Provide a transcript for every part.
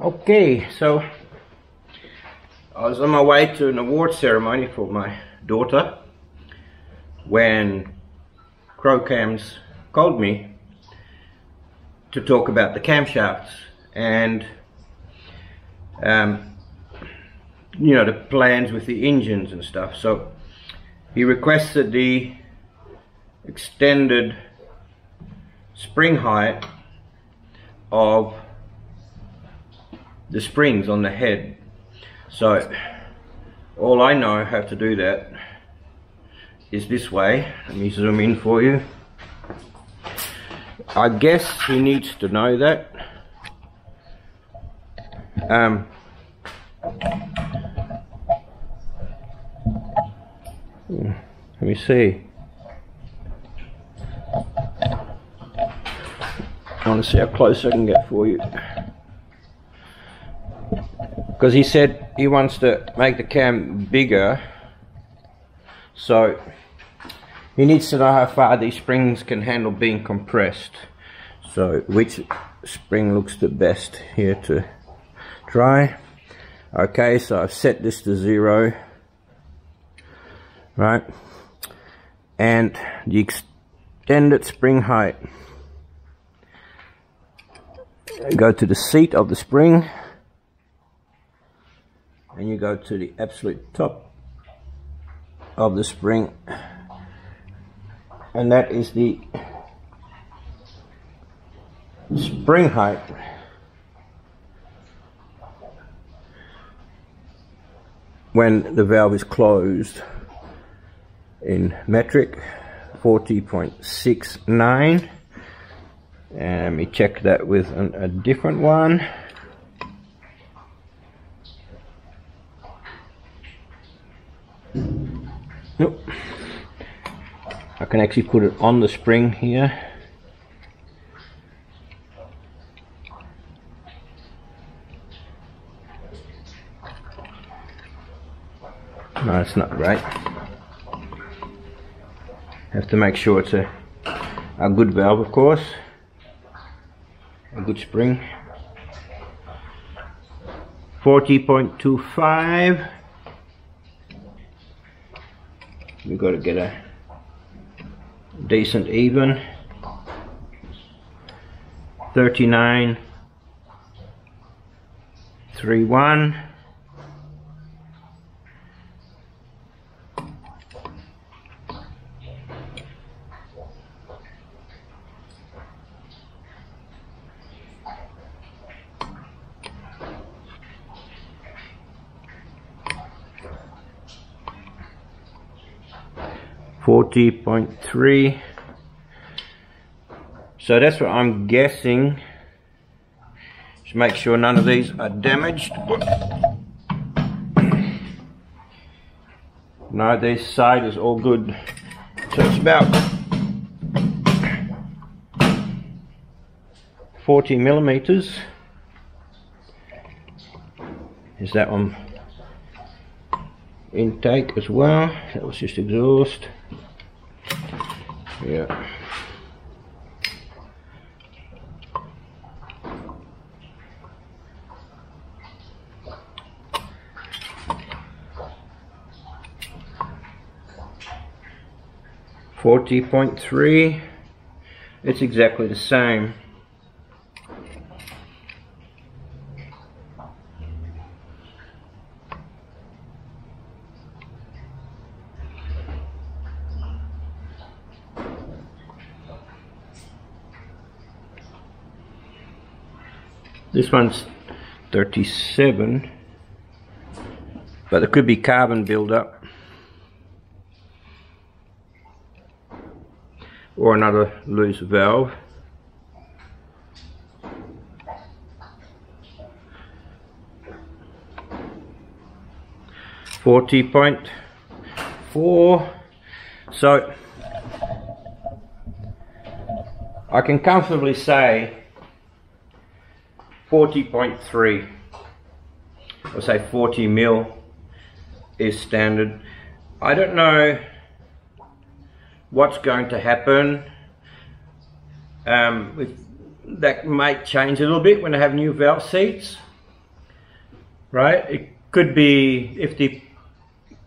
Okay, so I was on my way to an award ceremony for my daughter when Crowcams called me to talk about the camshafts and you know, the plans with the engines and stuff. So he requested the extended spring height of the springs on the head. So all I know how to do that is this way. Let me zoom in for you. I guess he needs to know that. Let me see. I want to see how close I can get for you. Because he said he wants to make the cam bigger, so he needs to know how far these springs can handle being compressed. So which spring looks the best here to try. Okay, so I've set this to 0, right, and the extended spring height, go to the seat of the spring and you go to the absolute top of the spring, and that is the spring height. When the valve is closed in metric, 40.69, and let me check that with a different one. Nope. I can actually put it on the spring here. No, it's not right. Have to make sure it's a good valve, of course. A good spring. 40.25. We've got to get a decent even. 39.31. .3. So that's what I'm guessing. Just make sure none of these are damaged. No, this side is all good. So it's about 40 millimeters. Is that one intake as well? That was just exhaust. Yeah. .3. It's exactly the same. This one's 37, but there could be carbon buildup or another loose valve. .4. So I can comfortably say 40.3, or say 40 mil is standard. I don't know what's going to happen. That might change a little bit when I have new valve seats. right? It could be if he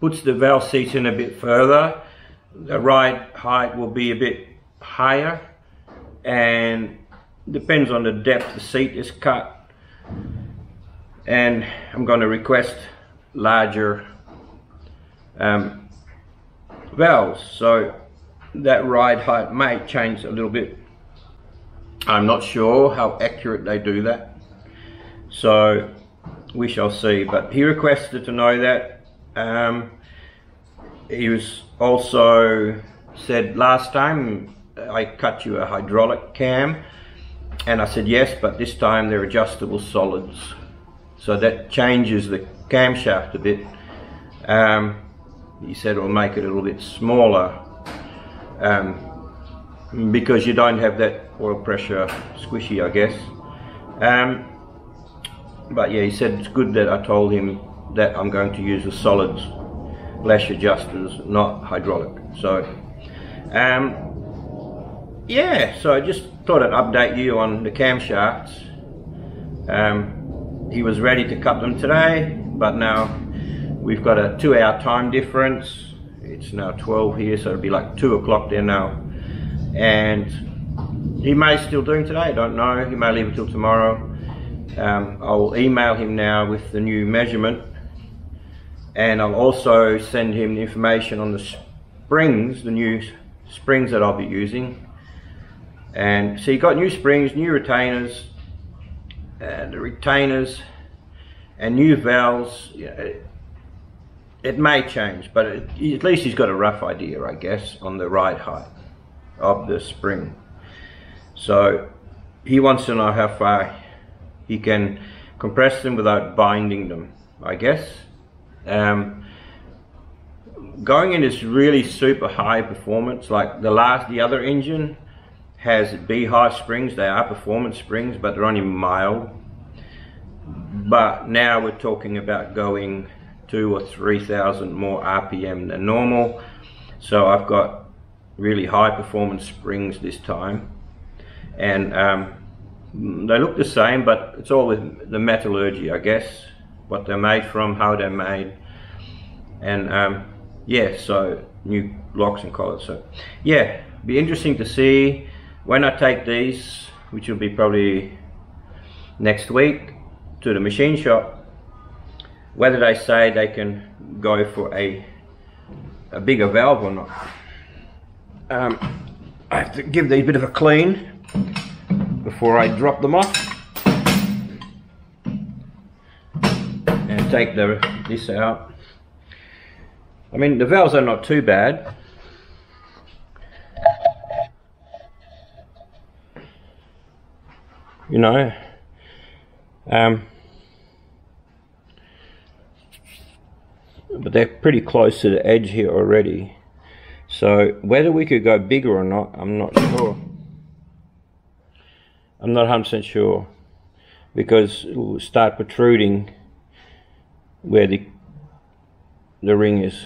puts the valve seats in a bit further, the ride height will be a bit higher, and depends on the depth the seat is cut. And I'm going to request larger valves, so that ride height may change a little bit. I'm not sure how accurate they do that, so we shall see. But he requested to know that. He was also said, last time I cut you a hydraulic cam, and I said yes, but this time they're adjustable solids, so that changes the camshaft a bit. He said it'll make it a little bit smaller, because you don't have that oil pressure squishy, I guess. But yeah, he said it's good that I told him that I'm going to use the solids lash adjusters, not hydraulic. So yeah, so I just thought I'd update you on the camshafts. He was ready to cut them today, but now we've got a 2-hour time difference. It's now 12 here, so it'll be like 2 o'clock there now. And he may still do them today, I don't know. He may leave it till tomorrow. I'll email him now with the new measurement, and I'll also send him the information on the springs, the new springs that I'll be using. And so you got new springs, new retainers, the retainers and new valves. It may change, but at least he's got a rough idea, I guess, on the ride height of the spring. So he wants to know how far he can compress them without binding them, I guess. Going in this really super high performance, like the other engine has beehive springs. They are performance springs, but they're only mild. But now we're talking about going 2,000 or 3,000 more RPM than normal. So I've got really high performance springs this time, and they look the same, but it's all with the metallurgy, I guess, what they're made from, how they're made. And yeah, so new locks and collars. So yeah, be interesting to see when I take these, which will be probably next week, to the machine shop, whether they say they can go for a bigger valve or not. I have to give these a bit of a clean before I drop them off, and take this out. I mean, the valves are not too bad. You know, but they're pretty close to the edge here already. So whether we could go bigger or not, I'm not sure. I'm not 100% sure, because it will start protruding where the ring is.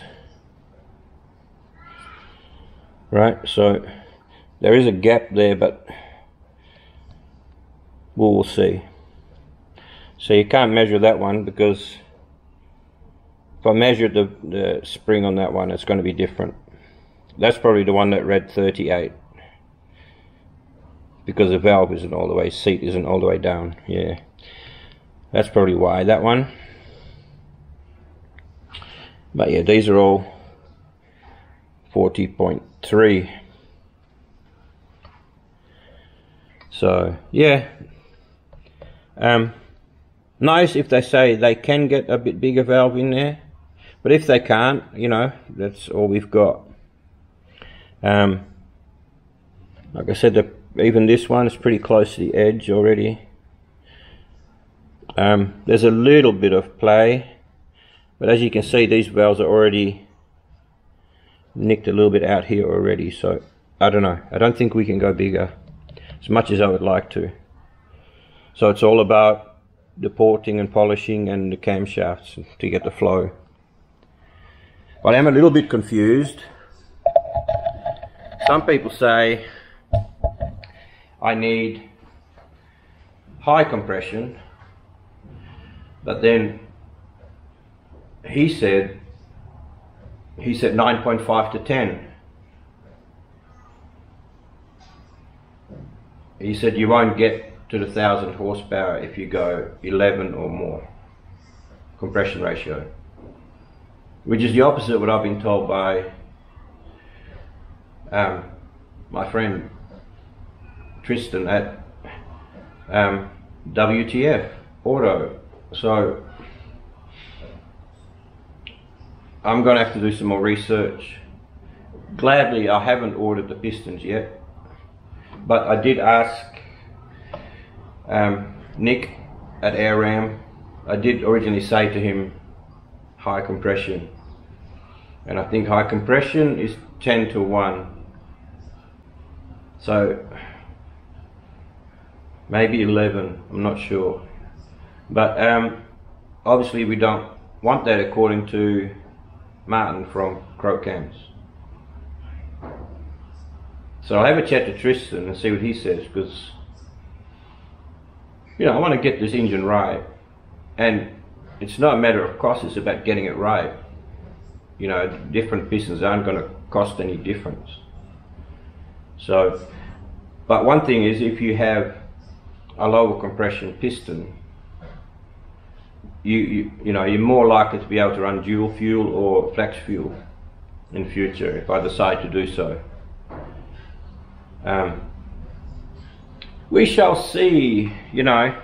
Right, so there is a gap there, but we'll see. So you can't measure that one, because if I measure the spring on that one, it's going to be different. That's probably the one that read 38, because the valve isn't all the way, seat isn't all the way down. Yeah, that's probably why, that one. But yeah, these are all 40.3. So yeah, nice if they say they can get a bit bigger valve in there, but if they can't, you know, that's all we've got. Like I said, even this one is pretty close to the edge already. There's a little bit of play, but as you can see, these valves are already nicked a little bit out here already. So I don't know, I don't think we can go bigger as much as I would like to. So it's all about the porting and polishing and the camshafts to get the flow. But I am a little bit confused. Some people say I need high compression, but then he said 9.5 to 10. He said you won't get to the 1,000 horsepower if you go 11 or more compression ratio, which is the opposite of what I've been told by my friend Tristan at WTF Auto. So I'm going to have to do some more research. Gladly, I haven't ordered the pistons yet, but I did ask Nick at AirRam. I did originally say to him high compression, and I think high compression is 10 to 1. So maybe 11, I'm not sure. But obviously we don't want that, according to Martin from Crow Cams. So I'll have a chat to Tristan and see what he says, because you know, I want to get this engine right, and it's not a matter of cost, it's about getting it right. You know, different pistons aren't going to cost any difference. So, but one thing is, if you have a lower compression piston, you know, you're more likely to be able to run dual fuel or flex fuel in future if I decide to do so. We shall see. You know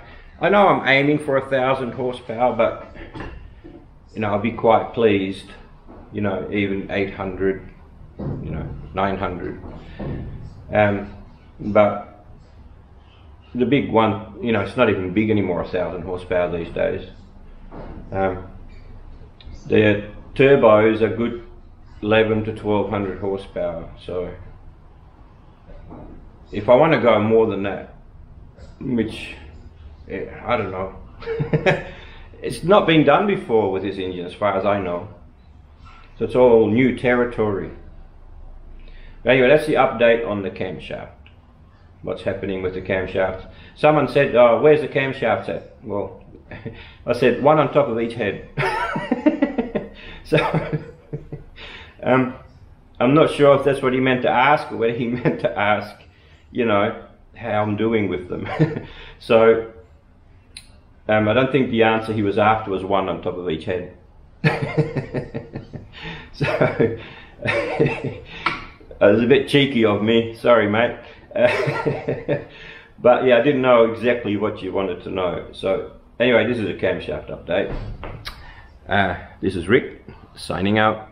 I'm aiming for 1,000 horsepower, but you know, I'll be quite pleased, you know, even 800, you know, 900. But the big one, you know, it's not even big anymore, 1,000 horsepower these days. The turbos are good 11 to 1,200 horsepower, so if I want to go more than that, which I don't know, it's not been done before with this engine as far as I know, so it's all new territory. But anyway, that's the update on the camshaft, what's happening with the camshaft. Someone said, oh, where's the camshaft at? Well, I said one on top of each head. So I'm not sure if that's what he meant to ask, or whether he meant to ask, you know, how I'm doing with them. So I don't think the answer he was after was one on top of each head. So it was a bit cheeky of me, sorry mate. But yeah, I didn't know exactly what you wanted to know. So anyway, this is a camshaft update. This is Rick signing out.